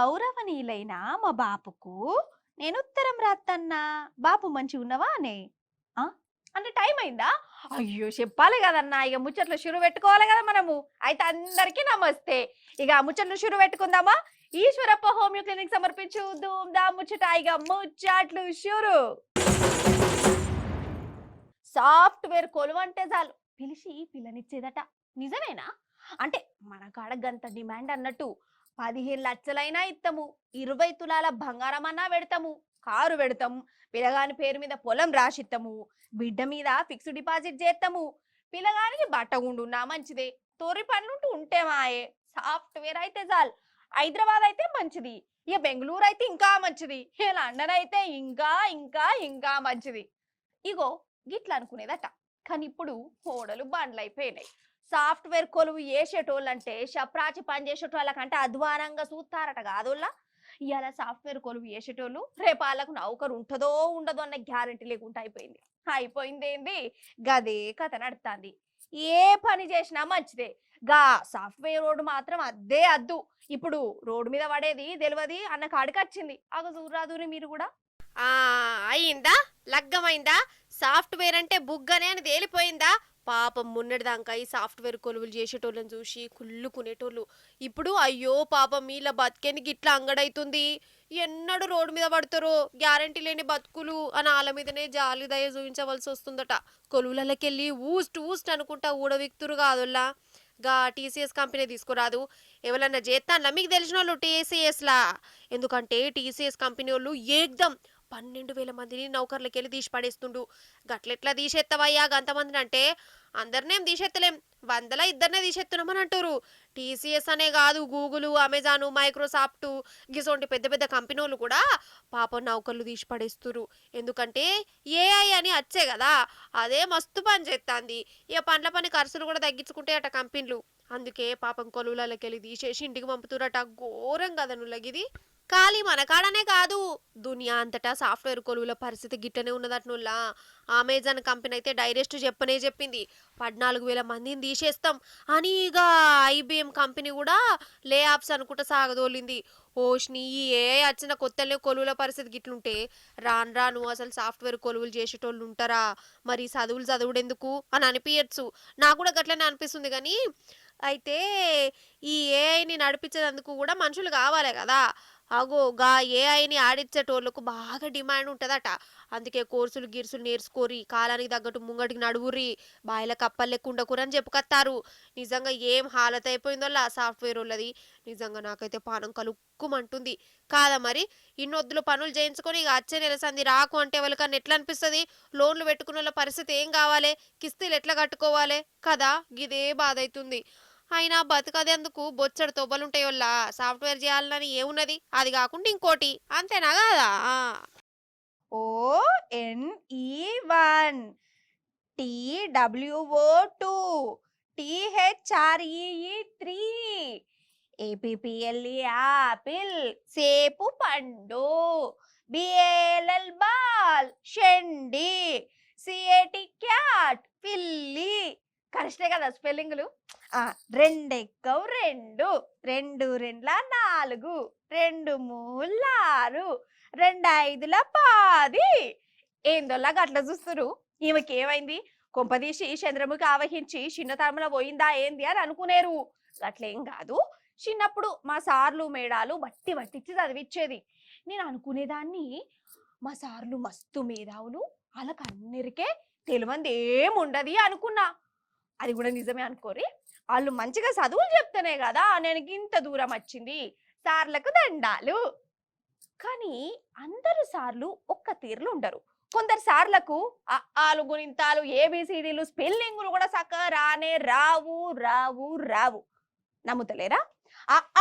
గౌరవనీయులైన మా బాపుకు నేను ఉత్తరం రాత్తన్నా. బాపు మంచి ఉన్నవా అనే ఆ? అంటే టైం అయిందా? అయ్యో చెప్పాలి కదన్నా, ఇక ముచ్చట్లు షురు పెట్టుకోవాలి కదా మనము. అయితే అందరికీ నమస్తే. ఇక ముచ్చట్లు షురు పెట్టుకుందామా? ఈశ్వరప్ప హోమియో క్లినిక్ సమర్పించు ధూమ్ దా ముచ్చట. ఇక ముచ్చట్లు షురు. సాఫ్ట్వేర్ కొలువంటే చాలు పిలిచి పిల్లనిచ్చేదట. నిజమేనా? అంటే మన కాడ గంత డిమాండ్ అన్నట్టు 15 లక్షలైనా ఇస్తాము, 20 తులాల బంగారం అన్నా పెడతాము, కారు పెడతాము, పిల్లగాని పేరు మీద పొలం రాసిస్తాము, బిడ్డ మీద ఫిక్స్డ్ డిపాజిట్ చేస్తాము, పిల్లగానికి బట్టగుండున్నా మంచిదే, తోరి పనులుంటూ ఉంటే మాయే. సాఫ్ట్వేర్ అయితే చాలు. హైదరాబాద్ అయితే మంచిది, ఇక బెంగళూరు అయితే ఇంకా మంచిది, ఇక లండన్ అయితే ఇంకా ఇంకా ఇంకా మంచిది. ఇగో గిట్లా అనుకునేదట. కానీ ఇప్పుడు ఓడలు బండ్లు అయిపోయినాయి. సాఫ్ట్వేర్ కొలువు చేసేటోళ్ళంటే షప్రాచి పని చేసేటోళ్ళకంటే అధ్వానంగా చూస్తారట కాదోళ్ళ. ఇవాళ సాఫ్ట్వేర్ కొలువు చేసేటోళ్ళు రేపు వాళ్ళకు నౌకరు ఉంటుందో ఉండదో అన్న గ్యారెంటీ లేకుండా అయిపోయింది. అయిపోయింది ఏంది? గదే కథ నడుస్తుంది. ఏ పని చేసినా మంచిదే, గా సాఫ్ట్వేర్ రోడ్డు మాత్రం అద్దే అద్దు. ఇప్పుడు రోడ్డు మీద పడేది తెలియదు అన్న కాడికి వచ్చింది. అగ చూడరాదుని మీరు కూడా. ఆ అయిందా? లగ్గమైందా? సాఫ్ట్వేర్ అంటే బుగ్గనే అని తేలిపోయిందా? పాపం మొన్నటిదాకా ఈ సాఫ్ట్వేర్ కొలువులు చేసేటోళ్ళని చూసి కుళ్ళుకునేటోళ్ళు ఇప్పుడు అయ్యో పాపం మీల బతికేనికి ఇట్లా అంగడైతుంది, ఎన్నడూ రోడ్డు మీద పడతారో, గ్యారంటీ లేని బతుకులు అని వాళ్ళ మీదనే జాలి దయ చూపించవలసి వస్తుందట. కొలువులకెళ్ళి ఊస్ట్ ఊస్ట్ అనుకుంటా ఊడవిక్తురు కాదోల్లా. గా టీసీఎస్ కంపెనీ తీసుకురాదు, ఎవరన్నా చేస్తాన్లా మీకు తెలిసిన వాళ్ళు టీసీఎస్లా? ఎందుకంటే టీసీఎస్ కంపెనీ వాళ్ళు ఏకదం 12,000 మందిని నౌకర్లకి వెళ్ళి తీసి పడేస్తుండు. గట్లెట్లా తీసేత్తవయ్యా గంతమందిని అంటే, అందరినేం తీసేత్తలేం, వందల ఇద్దరినే తీసేస్తున్నామని అంటారు. టీసీఎస్ అనే కాదు, గూగుల్, అమెజాన్, మైక్రోసాఫ్ట్ గిసోంటి పెద్ద పెద్ద కంపెనీలు కూడా పాపం నౌకర్లు తీసి పడేస్తురు. ఎందుకంటే ఏఐ అని వచ్చే కదా, అదే మస్తు పని చేస్తుంది. ఇక పండ్ల పని ఖర్చులు కూడా తగ్గించుకుంటే అట కంపెనీలు. అందుకే పాపం కొలువులకి వెళ్ళి తీసేసి ఇంటికి పంపుతురట. ఘోరం కదా నుల్లగిది. ఖాళీ మన కాడనే కాదు, దునియా అంతటా సాఫ్ట్వేర్ కొలువుల పరిస్థితి గిట్టనే ఉన్నదట్నుల్లా. అమెజాన్ కంపెనీ అయితే డైరెక్ట్ చెప్పింది 14,000 మందిని తీసేస్తాం అని. ఇక ఐబిఎం కంపెనీ కూడా లే ఆఫ్స్ అనుకుంటా సాగదోలింది. ఓష్ని ఈ ఏఐ వచ్చిన కొత్తలే కొలువుల పరిస్థితి గిట్లుంటే రాను రాను అసలు సాఫ్ట్వేర్ కొలువులు చేసేటోళ్ళు ఉంటారా? మరి చదువుడెందుకు అని అనిపించచ్చు. నాకు కూడా గట్లనే అనిపిస్తుంది. కానీ అయితే ఈ ఏఐని నడిపించేందుకు కూడా మనుషులు కావాలి కదా. అగో గా ఏఐని ఆడిచ్చేటోళ్ళకు బాగా డిమాండ్ ఉంటుందట. అందుకే కోర్సులు గిర్సులు నేర్చుకోరి, కాలానికి తగ్గట్టు ముంగటికి నడువురి, బాయిల కప్పలు లెక్క ఉండకూరని చెప్పుకొత్తారు. నిజంగా ఏం హాలత అయిపోయిందో సాఫ్ట్వేర్ వాళ్ళది. నిజంగా నాకైతే పానం కలుక్కుమంటుంది కాదా. మరి ఇన్నొద్దులు పనులు చేయించుకొని ఇక వచ్చే నెల సంది రాకు అంటే వాళ్ళకన్నా ఎట్లా అనిపిస్తుంది? లోన్లు పెట్టుకున్న వాళ్ళ పరిస్థితి ఏం కావాలి? కిస్తీలు ఎట్లా కట్టుకోవాలి కదా? గిదే బాధ అవుతుంది. అయినా బతుకదేందుకు బొచ్చడు తొవ్వలుంటాయి వల్ల సాఫ్ట్వేర్ చేయాలని ఏమున్నది? అది కాకుండా ఇంకోటి అంతేనా కాదా? ONE1 TWO2 THREE3 APPLE Apple, సేపు పండు, BALL బాల్ షెండి, CAT క్యాట్ పిల్లి. కరెక్టే కదా స్పెల్లింగ్లు? రెండెక్కవు రెండు, రెండు రెండ్ల 4, రెండు మూల 6, రెండు ఐదుల 10. ఏందోలా గట్ల చూస్తురు. ఈమెకి ఏమైంది? కొంపదీసి చంద్రముఖి ఆవహించి చిన్నతనంలో పోయిందా ఏంది అని అనుకునేరు. అట్లేం కాదు. చిన్నప్పుడు మా సార్లు మేడాలు బట్టి పట్టించి చదివిచ్చేది. నేను అనుకునేదాన్ని మా సార్లు మస్తు మేధావులు, వాళ్ళకి అన్నిరికే తెలివంది ఏముండది అనుకున్నా. అది కూడా నిజమే అనుకోరి. వాళ్ళు మంచిగా చదువులు చెప్తేనే కదా నేను ఇంత దూరం వచ్చింది. సార్లకు దండాలు. కానీ అందరు సార్లు ఒక్క తీరులు ఉండరు. కొందరు సార్లకు ఆలు గుణింతాలు ఏబిసిడీలు స్పెల్లింగులు కూడా చక్కగా రావు రావు రావు. నమ్ముతలేరా?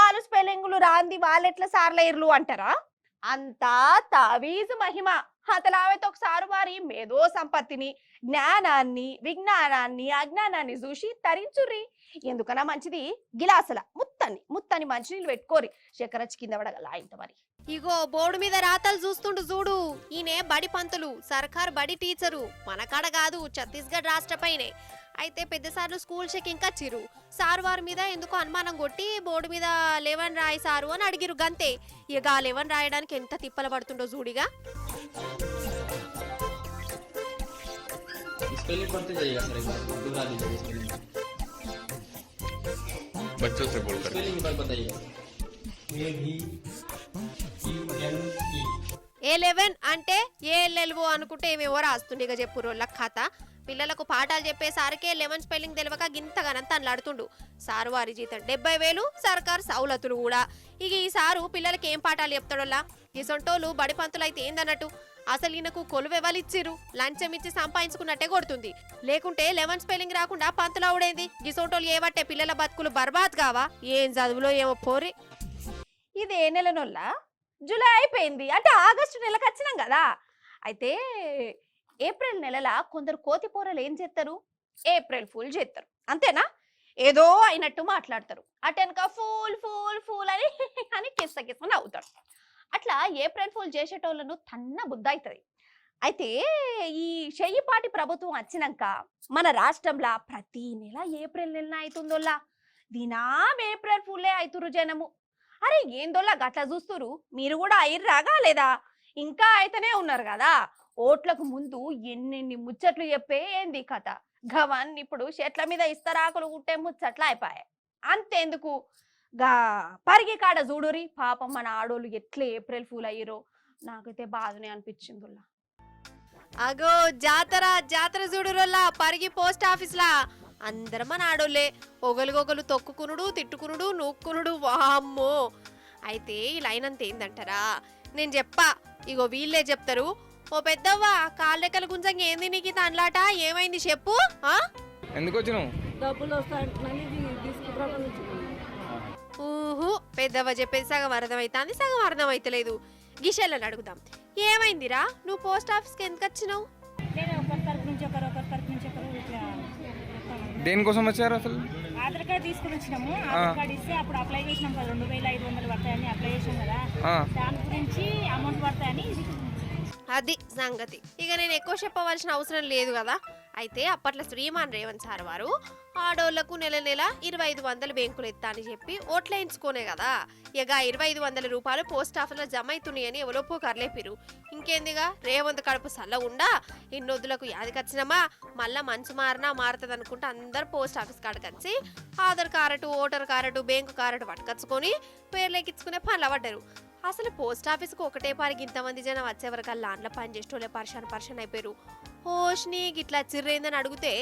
ఆలు స్పెల్లింగులు రాంది వాళ్ళెట్లా సార్లేర్లు అంటారా? అంతా తావీజు మహిమ. అతలావైతే ఒకసారి వారి మేధో సంపత్తిని, జ్ఞానాన్ని, విజ్ఞానాన్ని, అజ్ఞానాన్ని చూసి తరించుర్రి. ఎందుకన్నా మంచిది గిలాసుల ముత్తని మంచినీళ్ళు పెట్టుకోరి, చక్కెరచ్చి కింద పడగల ఇంత మరి. ఇగో బోర్డు మీద రాతలు చూస్తుండు చూడు, ఈయనే బడి పంతులు, సర్కార్ బడి టీచరు. మన కాడ కాదు, ఛత్తీస్గఢ్ రాష్ట్రపైనే. అయితే పెద్ద సార్లు స్కూల్ చెకింగ్ వచ్చిర్రు. సారు వారి మీద ఎందుకో అనుమానం కొట్టి బోర్డు మీద 11 రాయి సారు అని అడిగిరు గంతే. ఇక 11 రాయడానికి ఎంత తిప్పల పడుతుండో చూడిగా. स्पेलिंग पढ़ते जाइएगा सर, एक बार दोहरा दीजिए स्पेलिंग। बच्चों से बोलकर स्पेलिंग एक बार बताइएगा। A11 అంటే ఏఎల్ఎల్ఓ అనుకుంటే ఏమేవో రాస్తుండే. ఇక చెప్పు రోళ్ళ కథ. పిల్లలకు పాఠాలు చెప్పేసరికి 11 స్పెల్లింగ్ తెలియక గింతగానంత అల్లాడుతుండు. సారు వారి జీతం 70,000, సర్కారు సౌలతులు కూడా. ఇక ఈ సారు పిల్లలకి ఏం పాఠాలు చెప్తాడోలా. ఈ సొంటోళ్ళు బడి పంతులు అయితే ఏందన్నట్టు. అసలు ఈయనకు కొలువెవలిచ్చిర్రు, లంచం ఇచ్చి సంపాదించుకున్నట్టే కొడుతుంది. లేకుంటే 11 స్పెల్లింగ్ రాకుండా పంతులు అవుడేంది. ఈ సొంటోళ్ళు ఏవట్టే పిల్లల బతుకులు బర్బాద్ కావా? ఏం చదువులో ఏమో పోరి. ఇది ఏ నెలనొల్ల? జూలై అయిపోయింది అంటే ఆగస్టు నెలకు వచ్చినాం కదా. అయితే ఏప్రిల్ నెలల కొందరు కోతి పోరలు ఏం చేస్తారు, ఏప్రిల్ ఫూల్ చేస్తారు. అంతేనా? ఏదో అయినట్టు మాట్లాడతారు. అటెనక ఫూల్ ఫూల్ ఫూల్ అని అని కిస్స కిస్స నవ్వుతారు. అట్లా ఏప్రిల్ ఫూల్ చేసేటోళ్ళను తన్న బుద్ధి అవుతుంది. అయితే ఈ చెయ్యిపాటి ప్రభుత్వం వచ్చినాక మన రాష్ట్రంలో ప్రతి నెల ఏప్రిల్ నెలన అవుతుందోల్లా. దినాం ఏప్రిల్ ఫూలే అవుతురు జనము. అరే ఏందోలా గట్లా చూస్తురు, మీరు కూడా అయ్యిర్రాగా లేదా? ఇంకా అయితేనే ఉన్నారు కదా. ఓట్లకు ముందు ఎన్నెన్ని ముచ్చట్లు చెప్పే ఏంది కథ. గవన్ ఇప్పుడు చెట్ల మీద ఇస్తరాకులు కుట్టే ముచ్చట్లు అయిపోయాయి. అంతేందుకు గా పరిగి కాడ చూడురి, పాపం మన ఆడోళ్ళు ఎట్లా ఏప్రిల్ ఫూల్ అయ్యిరో నాకైతే బాధనే అనిపించిందిలా. అగో జాతర జాతర చూడురోల్లా పరిగి పోస్ట్ ఆఫీస్ లా అందరం మన ఆడోళ్ళే. ఒకరికొకరు తొక్కుకునుడు, తిట్టుకునుడు, నూక్కునుడు, వామ్మో. అయితే ఈ లైన్ అంత ఏందంటారా? నేను చెప్పా, ఇగో వీళ్ళే చెప్తారు. ఓ పెద్దవ్వ కాళ్ళెక్కల గుంజంగా ఏంది నీకు తండ్లాట, ఏమైంది చెప్పు. ఎందుకు వచ్చినావు? ఊహు పెద్దవ్వ చెప్పేది సగం అర్థమైతుంది, సగం అర్థమైతలేదు. గిషెళ్ళని అడుగుదాం. ఏమైందిరా, నువ్వు పోస్ట్ ఆఫీస్కి ఎందుకు వచ్చినావు? దేనికోసం వచ్చారు అసలు? ఆధార్ కార్డు తీసుకుని వచ్చినాము. ఆధార్ కార్డు ఇస్తే అప్పుడు అప్లై చేసినాం కదా, 2,500 పడతాయని అప్లై చేసాం కదా, దాని గురించి అమౌంట్ పడతాయని. అది సంగతి. ఇక నేను ఎక్కువ చెప్పవలసిన అవసరం లేదు కదా. అయితే అప్పట్లో శ్రీమాన్ రేవంత్ సార్ వారు ఆడోళ్లకు నెల నెల 2,500 బ్యాంకులు ఎత్తా అని చెప్పి ఓట్లు వేయించుకోనే కదా. ఇక 2,500 రూపాయలు పోస్ట్ ఆఫీస్లో జమ అవుతున్నాయని ఎవరో కర్లేపిరు. ఇంకేందిగా రేవంత్ కడుపు సల్ల ఉండా ఇన్నొద్దులకు యాదికొచ్చినామా, మళ్ళా మంచు మారినా మారుతుంది అనుకుంటే అందరు పోస్ట్ ఆఫీస్ కాడికి వచ్చి Aadhaar card, voter card, bank card పట్టుకొచ్చుకొని పేర్లెక్కించుకునే పనులు పడ్డారు. అసలు పోస్ట్ ఆఫీస్కి ఒకటే పారికి ఇంతమంది జనం వచ్చేవరకల్లా లాన్లో పని చేసేటోళ్ళే పర్షన్ అయిపోయారు. ఓష్ని గిట్లా చిర్రేందని అడిగితే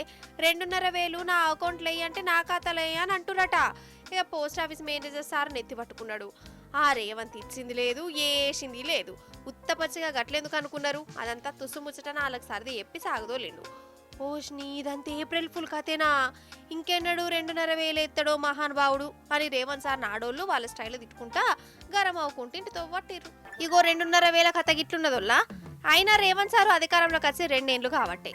2,500 నా అకౌంట్లో వేయి అంటే నా ఖాతాలో వేయి అని అంటురట. ఇక పోస్ట్ ఆఫీస్ మేనేజర్ సార్ నెత్తి పట్టుకున్నాడు. ఆ రేవంత్ ఇచ్చింది లేదు, ఏసింది లేదు. ఉత్తపచ్చిగా గట్లేందుకు అనుకున్నారు? అదంతా తుస్సుముచ్చట 4 సార్లు చెప్పి సాగదోలేండు. ఓష్ని ఇదంతా ఏప్రిల్ ఫుల్ కథేనా? ఇంకెన్నడు 2,500 ఎత్తాడో మహానుభావుడు అని రేవంత్ సార్ నాడోళ్ళు వాళ్ళ స్టైల్లో తిట్టుకుంటా గరం అవ్వకుంటే ఇంటితో పట్టిర్రు. ఇగో 2,500 కథ గిట్లున్నదోల్లా. అయినా రేవంత్ సార్ అధికారంలోకి వచ్చి 2 ఏళ్ళు కాబట్టి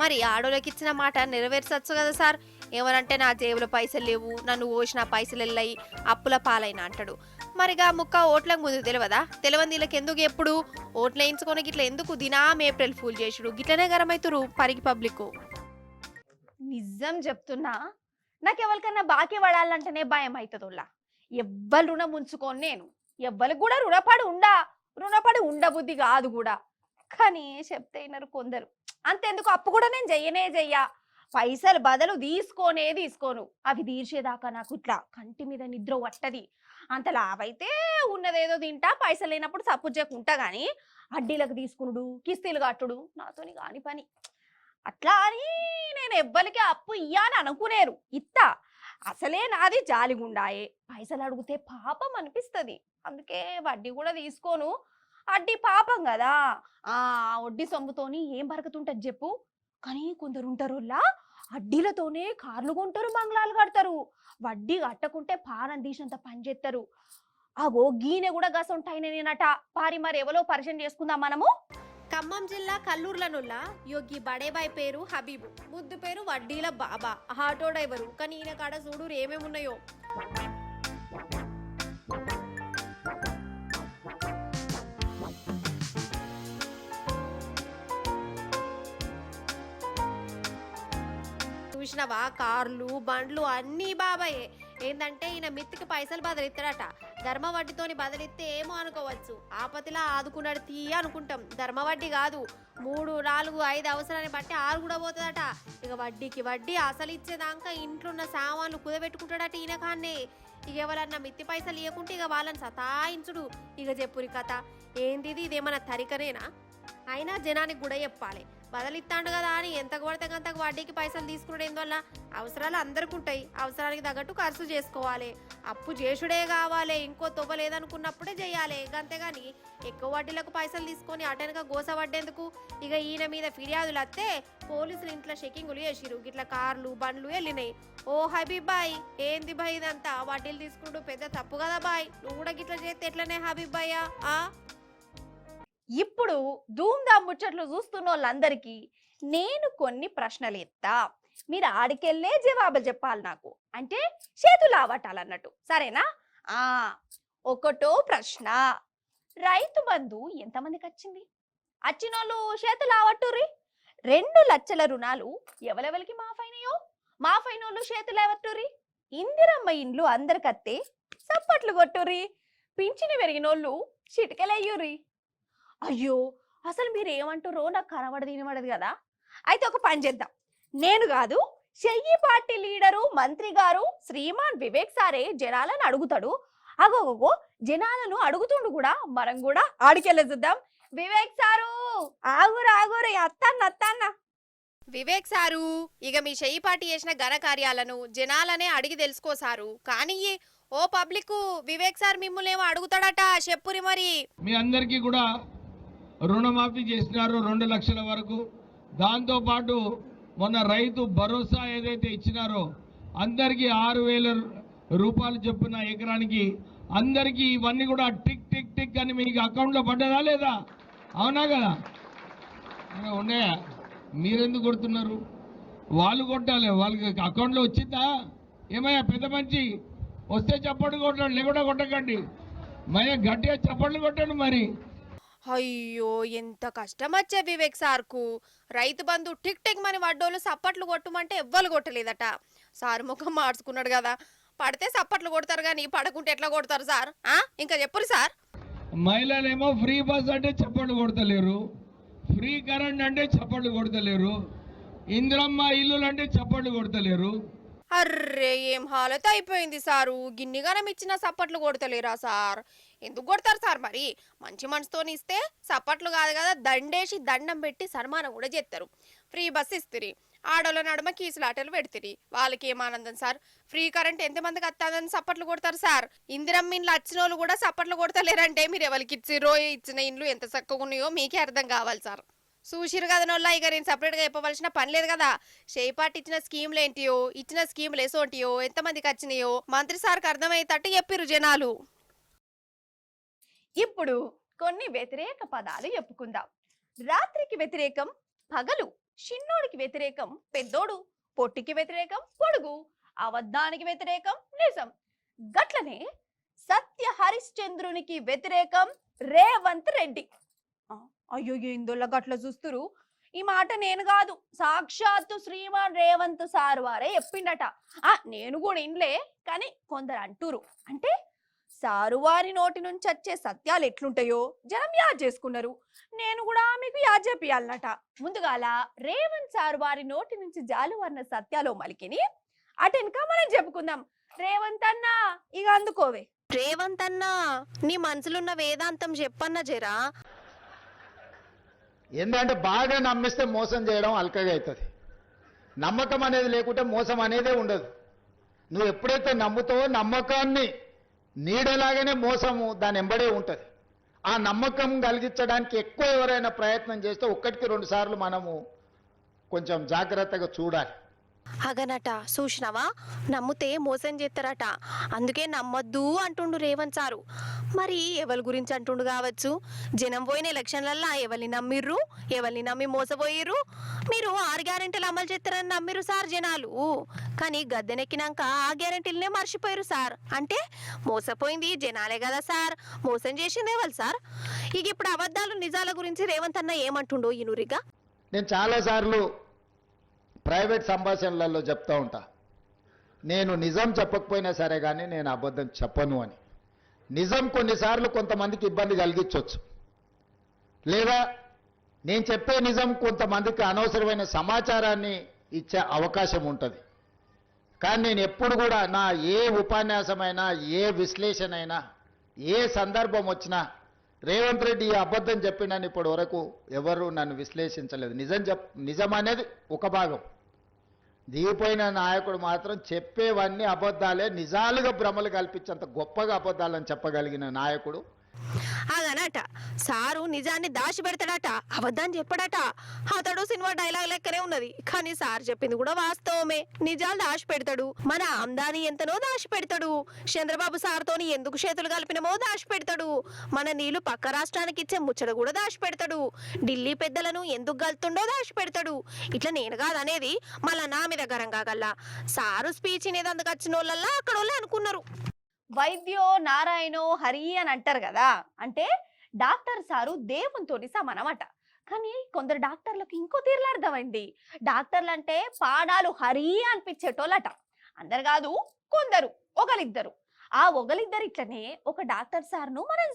మరి ఆడోళ్ళకి ఇచ్చిన మాట నెరవేర్చచ్చు కదా సార్. ఎవరంటే నా జేబులో పైసలు లేవు, నన్ను ఓసిన పైసలు వెళ్ళాయి, అప్పుల పాలైన అంటాడు. మరిగా ముక్క ఓట్లకు ముందు తెలియదా? తెలివందీళ్ళకి ఎందుకు ఎప్పుడు ఓట్లు వేయించుకొని గిట్ల ఎందుకు దినాం ఏప్రిల్ ఫూల్ చేసుడు? గిట్లనే గరమైతురు పరిగి పబ్లిక్. నిజం చెప్తున్నా, నాకు ఎవరికన్నా బాకీ పడాలంటేనే భయం అవుతుందిలా. ఎవ్వరు రుణం ఉంచుకోని నేను, ఎవ్వరికి కూడా రుణపడి ఉండబుద్ధి కాదు కూడా. కానీ చెప్తే వినరు కొందరు. అంతెందుకు అప్పు కూడా నేను చెయ్యా. పైసలు బదులు తీసుకోను. అవి తీర్చేదాకా నాకు ఇట్లా కంటి మీద నిద్ర పట్టది. అంత లాభైతే ఉన్నదేదో తింటా, పైసలు లేనప్పుడు సపోర్ట్ చేయకుంటా. గానీ అడ్డీలకు తీసుకునుడు, కిస్తీలు కట్టుడు నాతోని కాని పని. అట్లా అని నేను ఎవ్వరికి అప్పు ఇయ్యాని అనుకునేరు. ఇత్తా అసలే నాది జాలిగుండాయే. పైసలు అడిగితే పాపం అనిపిస్తుంది. అందుకే వడ్డీ కూడా తీసుకోను. అడ్డీ పాపం కదా. వడ్డీ సొమ్ముతోని ఏం బరకతుంటది చెప్పు. కానీ కొందరు ఉంటారులా అడ్డీలతోనే కార్లు కొంటారు, బంగ్లాలు కడతారు. వడ్డీ కట్టకుంటే పానం తీసినంత పని చేస్తారు. అగో గీనె కూడా గసంటాయిన నేనట. పారి మరి ఎవరో పరిచయం చేసుకుందాం మనము. ఖమ్మం జిల్లా కల్లూర్లనుల్లా యోగి బడేబాయ్ పేరు హబీబు, ముద్దు పేరు వడ్డీల బాబా, ఆటో డ్రైవరు. కానీ ఈయన కాడ చూడు ఏమేమున్నాయో. చూసినవా కార్లు బండ్లు అన్నీ బాబాయే. ఏందంటే ఈయన మిత్తికి పైసలు బదిలిస్తాడట. ధర్మ వడ్డీతోని బదిలిస్తే ఏమో అనుకోవచ్చు, ఆపతిలా ఆదుకున్నాడు తీయ అనుకుంటాం. ధర్మ వడ్డీ కాదు, 3, 4, 5 అవసరాన్ని బట్టి 6 కూడా పోతుందట. ఇక వడ్డీకి వడ్డీ అసలు ఇచ్చేదాకా ఇంట్లో ఉన్న సామాన్లు కుదబెట్టుకుంటాడట ఈయన కాన్నే. ఇక ఎవరన్నా మిత్తి పైసలు ఇవ్వకుంటే ఇక వాళ్ళని సతాయించుడు. ఇక చెప్పురి కథ ఏంది, ఇదేమన్నా తరికనేనా? అయినా జనానికి కూడా చెప్పాలి, బదలిస్తాడు కదా అని ఎంత కొడితే అంతకు వడ్డీకి పైసలు తీసుకున్నాడు. ఎందువల్ల అవసరాలు అందరికి ఉంటాయి, అవసరానికి తగ్గట్టు ఖర్చు చేసుకోవాలి. అప్పు చేసుడే కావాలి, ఇంకో తొవ్వలేదనుకున్నప్పుడే చేయాలి. అంతేగాని ఎక్కువ వడ్డీలకు పైసలు తీసుకొని అటెనక గోస వడ్డేందుకు? ఇక ఈయన మీద ఫిర్యాదులు వస్తే పోలీసులు ఇంట్లో చెకింగులు చేసిరు. గిట్ల కార్లు బండ్లు వెళ్ళినాయి. ఓ హబీబ్ బాయ్, ఏంది బాయ్ ఇదంతా? వడ్డీలు తీసుకుంటూ పెద్ద తప్పు కదా బాయ్, నువ్వు కూడా గిట్ల చేస్తే ఎట్లనే హబీబ్ బాయ్యా? ఇప్పుడు ధూమ్ధామ్ ముచ్చట్లు చూస్తున్న వాళ్ళందరికీ నేను కొన్ని ప్రశ్నలు ఎత్తా, మీరు ఆడికెళ్ళే జవాబులు చెప్పాలి నాకు. అంటే చేతులు ఆవటాలన్నట్టు, సరేనా? ఒకటో ప్రశ్న, రైతు బంధు ఎంతమందికి వచ్చింది? వచ్చిన వాళ్ళు చేతులు ఆవట్టుర్రి. 2 లక్షల రుణాలు ఎవరెవరికి మాఫైనాయో మాఫైన వాళ్ళు చేతులు ఆవట్టుర్రి. ఇందిరమ్మ ఇండ్లు అందరికత్తే సప్పట్లు కొట్టుర్రి. పింఛను పెరిగినోళ్ళు చిటికలయ్యుర్రి. అయ్యో, అసలు మీరు ఏమంటారో నాకు కనబడదు కదా. అయితే ఒక పని చేద్దాం, నేను కాదు చెయ్యి పార్టీ లీడరు మంత్రి గారు శ్రీమాన్ వివేక్ సారే జనాలను అడుగుతాడు. అగోగో జనాలను అడుగుతుండు కూడా, మనం కూడా ఆడికెళ్ళే చూద్దాం. వివేక్ సారు ఆగురు అత్తన్న. వివేక్ సారు, ఇక మీ చెయ్యి పార్టీ చేసిన ఘన కార్యాలను జనాలనే అడిగి తెలుసుకోసారు. కానీ ఓ పబ్లిక్, వివేక్ సార్ మిమ్మల్ని ఏమో అడుగుతాడట, చెప్పురి మరి. మీ అందరికీ కూడా రుణమాఫీ చేసినారు 2 లక్షల వరకు. దాంతోపాటు మొన్న రైతు భరోసా ఏదైతే ఇచ్చినారో అందరికీ 6,000 రూపాయలు చొప్పున ఎకరానికి అందరికీ, ఇవన్నీ కూడా టిక్ టిక్ టిక్ అని మీకు అకౌంట్లో పడ్డదా లేదా? అవునా కదా? ఉన్నాయా? మీరెందుకు కొడుతున్నారు? వాళ్ళు కొట్టాలి, వాళ్ళకి అకౌంట్లో వచ్చిందా? ఏమయ్యా పెద్ద మంచి, వస్తే చప్పట్లు కొట్టండి, లేకుండా కొట్టకండి. మయ్య గట్టిగా చప్పట్లు కొట్టండి మరి. అయ్యో, ఎంత కష్టం వచ్చే వివేక్ సార్కు. రైతు బంధు టిక్ టిక్ మని వడ్డోళ్ళు సప్పట్లు కొట్టమంటే ఎవ్వరు కొట్టలేదట. సార్ ముఖం మార్చుకున్నాడు కదా, పడితే సప్పట్లు కొడతారు కానీ పడకుంటే ఎట్లా కొడతారు సార్? ఇంకా చెప్పురు సార్. మహిళలేమో ఫ్రీ బస్ అంటే చప్పట్లు కొడతలేరు, ఫ్రీ కరెంట్ అంటే చప్పట్లు కొడతలేరు, ఇందిరమ్మ ఇల్లులు అంటే చప్పట్లు కొడతలేరు. అర్రే, ఏం హాలత అయిపోయింది సారు. గిన్నిగానం ఇచ్చిన సప్పట్లు కొడతలేరా సార్? ఎందుకు కొడతారు సార్ మరి? మంచి మనసుతో ఇస్తే సప్పట్లు కాదు కదా, దండేసి దండం పెట్టి సన్మానం కూడా చేస్తారు. ఫ్రీ బస్ ఇస్తుంది, ఆడోళ్ళ నడుమ కీసులాటలు పెడుతుంది, వాళ్ళకి ఏం ఆనందం సార్? ఫ్రీ కరెంట్ ఎంతమందికి వస్తుందని సప్పట్లు కొడతారు సార్? ఇందిరమ్మ ఇండ్లు వచ్చిన వాళ్ళు కూడా సప్పట్లు కొడతలేరంటే మీరు ఎవరికి ఇచ్చిరో, ఇచ్చిన ఇండ్లు ఎంత చక్కగా ఉన్నాయో మీకే అర్థం కావాలి సార్. చూసిరు కదా నోళ్ళ, ఇక నేను సపరేట్గా చెప్పవలసిన పని లేదు కదా. షేపాటి ఇచ్చిన స్కీమ్లు ఏంటియో, ఇచ్చిన స్కీమ్లు ఎసోంటియో, ఎంతమందికి వచ్చినాయో మంత్రి సార్కి అర్థమయ్యేటట్టు చెప్పిరు జనాలు. ఇప్పుడు కొన్ని వ్యతిరేక పదాలు చెప్పుకుందాం. రాత్రికి వ్యతిరేకం పగలు, చిన్నోడికి వ్యతిరేకం పెద్దోడు, పొట్టికి వ్యతిరేకం పొడుగు, అబద్ధానికి వ్యతిరేకం నిజం. గట్లనే సత్య హరిశ్చంద్రునికి వ్యతిరేకం రేవంత్ రెడ్డి. అయ్యో, ఇందులో గట్ల చూస్తురు. ఈ మాట నేను కాదు, సాక్షాత్తు శ్రీమాన్ రేవంత్ సార్ వారే చెప్పిండట. నేను కూడా ఇండ్లే, కానీ కొందరు అంటురు. అంటే సారు వారి నోటి నుంచి వచ్చే సత్యాలు ఎట్లుంటాయో జనం యాద్ చేసుకున్నారు. నేను కూడా మీకు యాద్ చేపియాలన్నట. ముందుగాల రేవంత్ సార్ వారి నోటి నుంచి జాలువర్ణ సత్యాలు మలికిని అటెనక మనం చెప్పుకుందాం. రేవంత్ అన్న, ఇక అందుకోవే. రేవంత్ అన్న, నీ మనసులున్న వేదాంతం చెప్పన్న జరా. ఏంటంటే బాగా నమ్మిస్తే మోసం చేయడం అల్కగా అవుతుంది. నమ్మకం అనేది లేకుంటే మోసం అనేదే ఉండదు. నువ్వు ఎప్పుడైతే నమ్ముతావో నమ్మకాన్ని నీడలాగానే మోసము దాని ఎంబడే ఉంటుంది. ఆ నమ్మకం కలిగించడానికి ఎక్కువ ఎవరైనా ప్రయత్నం చేస్తే 1కి 2 సార్లు మనము కొంచెం జాగ్రత్తగా చూడాలి. అగనట, చూసినావా? నమ్మితే మోసం చేస్తారట, అందుకే నమ్మొద్దు అంటుండు రేవంత్ సారు. మరి ఎవరి గురించి అంటుండు కావచ్చు? జనం పోయిన ఎలక్షన్లల్లో ఎవరిని నమ్మిర్రు, ఎవరిని నమ్మి మోసపోయిర్రు? మీరు 6 గ్యారెంటీలు అమలు చేస్తారని నమ్మిరు సార్ జనాలు, కానీ గద్దెనెక్కినాక ఆ గ్యారెంటీలనే మర్చిపోయారు సార్. అంటే మోసపోయింది జనాలే కదా సార్, మోసం చేసింది ఎవరు సార్? ఇక ఇప్పుడు అబద్ధాలు నిజాల గురించి రేవంత్ అన్న ఏమంటుండో ఇనురిగా. నేను చాలాసార్లు ప్రైవేట్ సంభాషణలలో చెప్తా ఉంటా, నేను నిజం చెప్పకపోయినా సరే కానీ నేను అబద్ధం చెప్పను అని. నిజం కొన్నిసార్లు కొంతమందికి ఇబ్బంది కలిగించవచ్చు, లేదా నేను చెప్పే నిజం కొంతమందికి అనవసరమైన సమాచారాన్ని ఇచ్చే అవకాశం ఉంటుంది. కానీ నేను ఎప్పుడు కూడా నా ఏ ఉపన్యాసమైనా, ఏ విశ్లేషణ అయినా, ఏ సందర్భం వచ్చినా రేవంత్ రెడ్డి ఈ అబద్ధం చెప్పినని ఇప్పటి వరకు ఎవరు నన్ను విశ్లేషించలేదు. నిజం అనేది ఒక భాగం, దిగిపోయిన నాయకుడు మాత్రం చెప్పేవన్నీ అబద్ధాలే, నిజాలుగా భ్రమలు కల్పించేంత గొప్పగా అబద్ధాలని చెప్పగలిగిన నాయకుడు. అదనట సారు నిజాన్ని దాచి పెడతాడట, అబద్ధాన్ని చెప్పాడట. అతడు సినిమా డైలాగ్ లెక్కనే ఉన్నది, కానీ సార్ చెప్పింది కూడా వాస్తవమే. నిజాలు దాచి పెడతాడు, మన ఆమ్దాని ఎంతనో దాచి పెడతాడు, చంద్రబాబు సార్తోని ఎందుకు చేతులు కలిపినమో దాచి పెడతాడు, మన నీళ్లు పక్క రాష్ట్రానికి ఇచ్చే ముచ్చట కూడా దాచి పెడతాడు, ఢిల్లీ పెద్దలను ఎందుకు గలుతుండో దాచి పెడతాడు. ఇట్లా నేను కాదనేది, మళ్ళా నా మీద గరంగా గల్లా సారు స్పీచ్ అనేది అందుకు వచ్చిన వాళ్ళల్లా అక్కడ వాళ్ళే అనుకున్నారు. వైద్యో నారాయణో హరి అని అంటారు కదా, అంటే డాక్టర్ సారు దేవునితోటి సమానమట. కానీ కొందరు డాక్టర్లకు ఇంకో తీరులో అర్థమైంది. డాక్టర్లు అంటే పాడాలు హరి అనిపించేటోళ్ళట. అందరు కాదు, కొందరు, ఒకరిద్దరు. ఆ ఒకరిద్దరు ఇట్లనే ఒక డాక్టర్ సార్ను మనం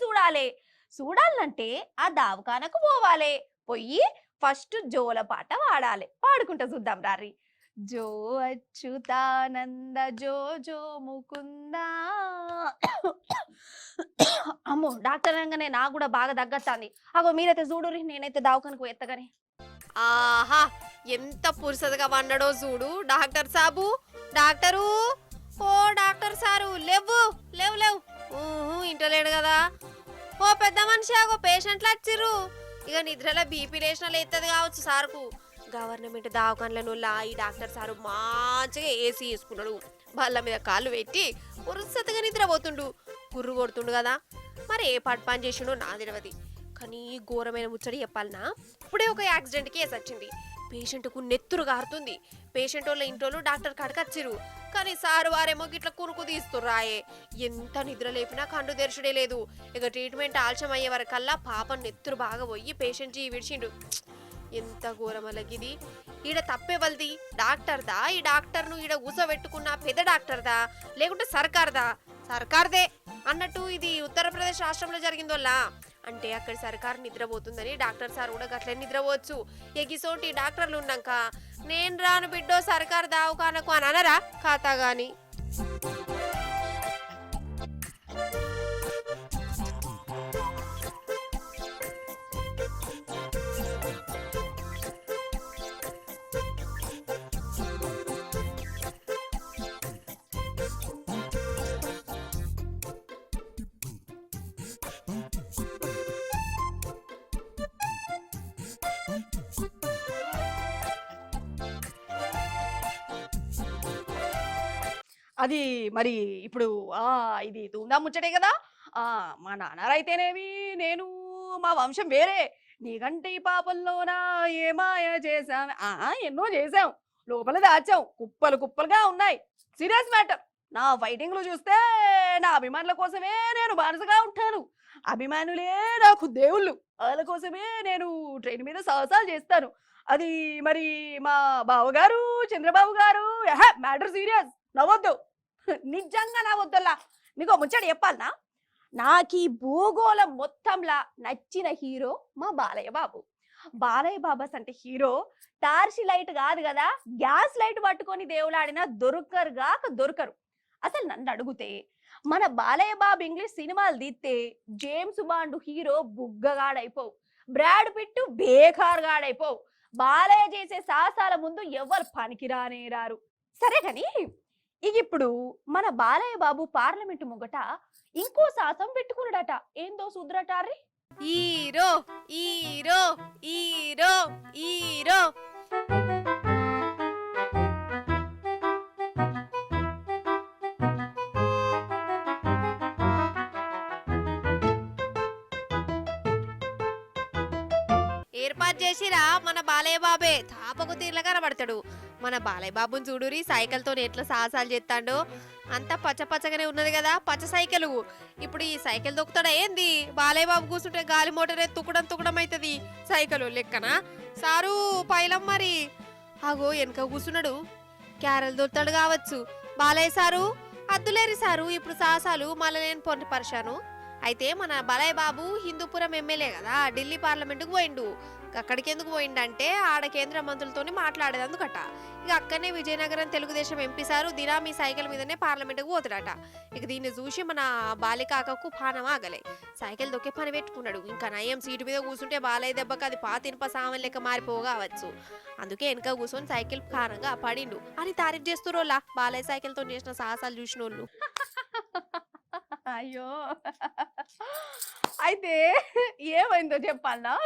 చూడాలంటే ఆ దావకానకు పోవాలి. పోయి ఫస్ట్ జోల పాట పాడాలి. పాడుకుంటా చూద్దాం రారి. జో అచ్యుతానంద జో జో ముకుందా. అమ్మో, డాక్టర్ అనగానే నాకు కూడా బాగా దగ్గత్తాంది. అగో మీరైతే చూడురి, నేనైతే దావకానికి ఎత్తగానే. ఆహా, ఎంత పురుసదుగా వన్నడో చూడు డాక్టర్ సాబు. డాక్టరు, ఓ డాక్టర్ సారు, లేవు లేవు లేవు. ఇంటలేడు కదా. ఓ పెద్ద మనిషి, ఆగో పేషెంట్లు వచ్చిర్రు. ఇక నిద్రలో బీపీ లేచినా ఎత్తది కావచ్చు సార్కు. గవర్నమెంట్ దావకాన్లను ఈ డాక్టర్ సారు మంచిగా ఏసీ వేసుకున్నాడు, బల్ల మీద కాళ్ళు పెట్టి పురుసతగా నిద్రపోతుండు, కుర్రు కొడుతుండు కదా. మరి ఏ పని చేసిండో నా తెలియదు. కానీ ఘోరమైన ముచ్చడి చెప్పాలనా, ఇప్పుడే ఒక యాక్సిడెంట్ కేసు వచ్చింది. పేషెంట్కు నెత్తురు గారుతుంది. పేషెంట్ వాళ్ళ ఇంట్లో డాక్టర్ కాడికి వచ్చిర్రు, కానీ సారు వారేమో గిట్ల కునుకు తీస్తుర్రాయే. ఎంత నిద్ర లేపినా కండు తెరచుడే లేదు. ఇక ట్రీట్మెంట్ ఆలస్యం అయ్యే వరకల్లా పాపం నెత్తురు బాగా పోయి పేషెంట్ విడిచిండు. ఎంత ఘోరమలగిది. ఈడ తప్పేవల్ది డాక్టర్దా? ఈ డాక్టర్ను ఈడ ఊసబెట్టుకున్న పెద్ద డాక్టర్దా లేకుంటే సర్కార్దా? సర్కార్దే అన్నట్టు. ఇది ఉత్తరప్రదేశ్ రాష్ట్రంలో జరిగిందోల్లా. అంటే అక్కడి సర్కారు నిద్రపోతుందని డాక్టర్ సార్ కూడా గట్లే నిద్రపోవచ్చు. ఎగిసోటి డాక్టర్లు ఉన్నాక నేను రాను బిడ్డో సర్కారు దావకానకు అని అనరా ఖాతా గాని. అది మరి ఇప్పుడు ఇది తుందా ముచ్చటే కదా. మా నాన్నరైతేనేమి, నేను మా వంశం వేరే. నీకంటే ఈ పాపంలోనా ఏ మాయ చేసాం. ఎన్నో చేసాం, లోపల దాచాం, కుప్పలు కుప్పలుగా ఉన్నాయి. Serious matter. నా ఫైటింగ్లు చూస్తే నా అభిమానుల కోసమే నేను బానిసగా ఉంటాను. అభిమానులే నాకు దేవుళ్ళు, వాళ్ళ కోసమే నేను ట్రైన్ మీద సాహసాలు చేస్తాను. అది మరి మా బావగారు చంద్రబాబు గారు మ్యాటర్ సీరియస్. నవ్వొద్దు, నిజంగా నవ్వొద్దులా. మీకు ముచ్చట చెప్పాలనా, నాకు ఈ భూగోళం మొత్తంలా నచ్చిన హీరో మా బాలయ్య బాబు. బాలయ్య బాబాస్ అంటే హీరో టార్చి లైట్ కాదు కదా, గ్యాస్ లైట్ పట్టుకొని దేవులాడినా దొరకరు. అసలు నన్ను అడిగితే మన బాలయ్య బాబు ఇంగ్లీష్ సినిమాలు తీస్తే జేమ్స్ బాండ్ హీరో బుగ్గగాడైపోవు, బ్రాడ్ పిట్టు బేకార్గాడైపోవు. బాలయ్య చేసే సాహసాల ముందు ఎవరు పనికిరానే రారు. సరే కానీ ఇప్పుడు మన బాలయ్య బాబు పార్లమెంటు ముంగట ఇంకో సాహసం పెట్టుకున్నాడట. ఏందో సుద్రటారి. Hero hero hero hero. ఏర్పాటు చేసిరా మన బాలయ్య బాబే తాపకు తీర్ల కనబడతాడు. మన బాలయ్య బాబుని చూడురి, సైకిల్తో ఎట్లా సాహసాలు చేస్తాడో. అంతా పచ్చగానే ఉన్నది కదా, పచ్చ సైకిల్. ఇప్పుడు ఈ సైకిల్ దొక్కుతాడా ఏంది? బాలయ్య బాబు కూర్చుంటే గాలి మోటారే తుక్కడం అవుతుంది సైకిల్ లెక్కన. సారు పైలం మరి అగో వెనక కూర్చున్నాడు క్యారెల్ దొరుకుతాడు కావచ్చు. బాలయ్య సారు అద్దులేరి సారు ఇప్పుడు సాసాలు మళ్ళీ నేను పొంది పరిశాను. అయితే మన బాలయ్య బాబు హిందూపురం ఎమ్మెల్యే కదా, ఢిల్లీ పార్లమెంటుకు పోయిండు. అక్కడికి ఎందుకు పోయిండంటే ఆడ కేంద్ర మంత్రులతోని మాట్లాడేదందుకట. ఇక అక్కడనే విజయనగరం తెలుగుదేశం ఎంపీ సారు దినామీ సైకిల్ మీదనే పార్లమెంటుకు పోతాడట. ఇక దీన్ని చూసి మన బాలికాకకు పానం ఆగలే, సైకిల్ దొక్కే పని పెట్టుకున్నాడు. ఇంకా నయం సీటు మీద కూర్చుంటే బాలయ్య దెబ్బకి అది పాతినిప సామాన్ లెక్క మారిపోగావచ్చు. అందుకే వెనక కూర్చొని సైకిల్ కారంగా పడిండు అని తారీఫ్ చేస్తురోలా బాలయ్య సైకిల్తో చేసిన సాహసాలు చూసిన వాళ్ళు. అయ్యో అయితే ఏమైందో చెప్పాలా?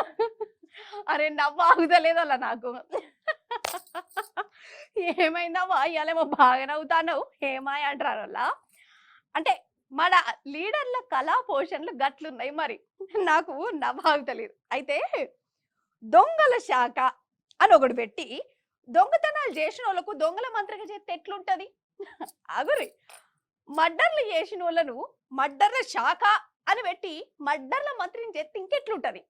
అరే నవ్వు ఆగుతలేదల్లా నాకు. ఏమైందవ్వా ఇవాళేమో బాగా నవ్వుతాను, ఏమాయ అంటారు అలా. అంటే మన లీడర్ల కళా పోషణలు గట్లున్నాయి మరి, నాకు నవ్వు ఆగుతలేదు. అయితే దొంగల శాఖ అని ఒకటి పెట్టి దొంగతనాలు చేసిన వాళ్ళకు దొంగల మంత్రిగా చేస్తే ఎట్లుంటది? అగురి మర్డర్లు చేసిన వాళ్ళను మర్డర్ల శాఖ అని పెట్టి మర్డర్ల మంత్రిని చేస్తే ఇంకెట్లుంటది?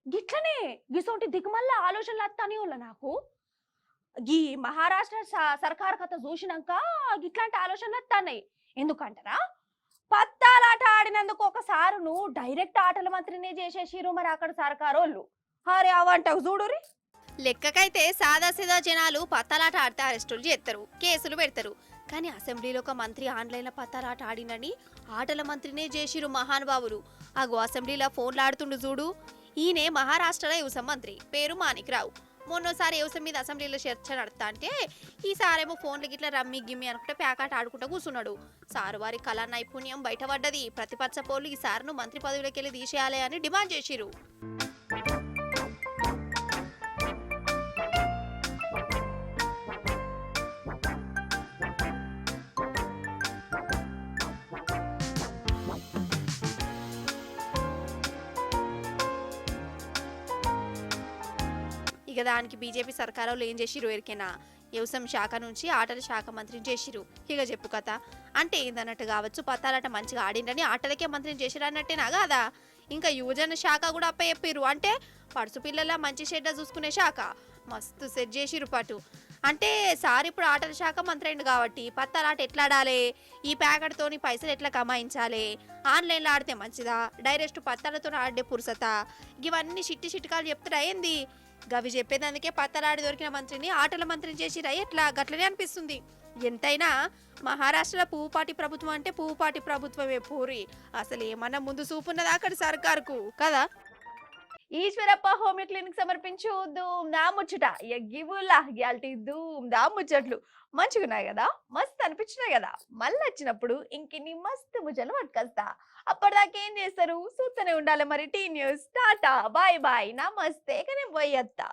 గిట్లనే గిసోంటి దిగుమల్ల ఆలోచనలు వస్తానే వాళ్ళ నాకు. ఈ మహారాష్ట్ర సర్కార్ కథ చూసినాక గిట్లాంటి ఆలోచనలు వస్తాయి. ఎందుకంటారా, పత్తాలాట ఆడినందుకు ఒకసారును డైరెక్ట్ ఆటల మంత్రినే చేసేసిరు మరి అక్కడ సర్కారు వాళ్ళు. అరే అవంటకు చూడురి. లెక్కకైతే సాదాసీదా జనాలు పత్తాలాట ఆడితే అరెస్టులు చేస్తారు, కేసులు పెడతారు. కానీ అసెంబ్లీలో ఒక మంత్రి ఆన్లైన్లో పత్తాలాట ఆడినని ఆటల మంత్రినే చేసిరు మహానుభావులు. అగో అసెంబ్లీలో ఫోన్లు ఆడుతుండు చూడు. ఈయనే మహారాష్ట్రలో యువసం మంత్రి, పేరు మాణిక్రావు. మొన్నోసారి యువసం మీద అసెంబ్లీలో చర్చ నడతా అంటే ఈసారేమో ఫోన్లు గిట్ల రమ్మి గిమ్మి అనుకుంటే ప్యాకాట ఆడుకుంటూ కూర్చున్నాడు. సారు వారి కళా నైపుణ్యం బయటపడ్డది. ప్రతిపక్ష పోలు ఈ సారును మంత్రి పదవిలోకి వెళ్ళి తీసేయాలి అని డిమాండ్ చేసిరు. ఇక దానికి బీజేపీ సర్కారులో ఏం చేసిరు ఎరికేనా? వ్యవసాయం శాఖ నుంచి ఆటల శాఖ మంత్రిని చేసిరు. ఇక చెప్పు కథ అంటే ఏందన్నట్టు కావచ్చు. పత్తాలాట మంచిగా ఆడిండని ఆటలకే మంత్రిని చేసిరు అన్నట్టేనా కాదా? ఇంకా యువజన శాఖ కూడా అప్ప చెప్పిరు. అంటే పడుసు పిల్లల మంచి షెడ్డ చూసుకునే శాఖ మస్తు సెట్ చేసిరు పటు. అంటే సార్ ఇప్పుడు ఆటల శాఖ మంత్రి అయిండు కాబట్టి పత్తాలాట ఎట్లా ఆడాలి, ఈ ప్యాకెట్తోని పైసలు ఎట్లా కమాయించాలి, ఆన్లైన్లో ఆడితే మంచిదా, డైరెక్ట్ పత్తాలతో ఆడే పురుసత, ఇవన్నీ చిట్టికాలు చెప్తారా ఏంది? గవి చెప్పేదానికే పత్తలాడి దొరికిన మంత్రిని ఆటల మంత్రిని చేసిరా ఎట్లా? గట్లనే అనిపిస్తుంది. ఎంతైనా మహారాష్ట్రలో పువ్వుపాటి ప్రభుత్వం అంటే పువ్వుపాటి ప్రభుత్వమే పూరి. అసలు ఏమన్నా ముందు చూపున్నదా అక్కడ సర్కార్కు కదా? ఈశ్వరప్ప హోమియో క్లినిక్ సమర్పించు ధూమ్ దా ముచ్చట. గివులా గ్యాల్టీ ధూమ్ దా ముచ్చట్లు మంచిగున్నాయి కదా, మస్తు అనిపించినాయి కదా. మళ్ళీ వచ్చినప్పుడు ఇంకిన్ని మస్తు ముచ్చట్లు పట్టుకొస్తా. అప్పటిదాకేం చేస్తారు? చూస్తూనే ఉండాలి మరి T News. Tata bye bye నమస్తే. కానీ పోయేత్తా.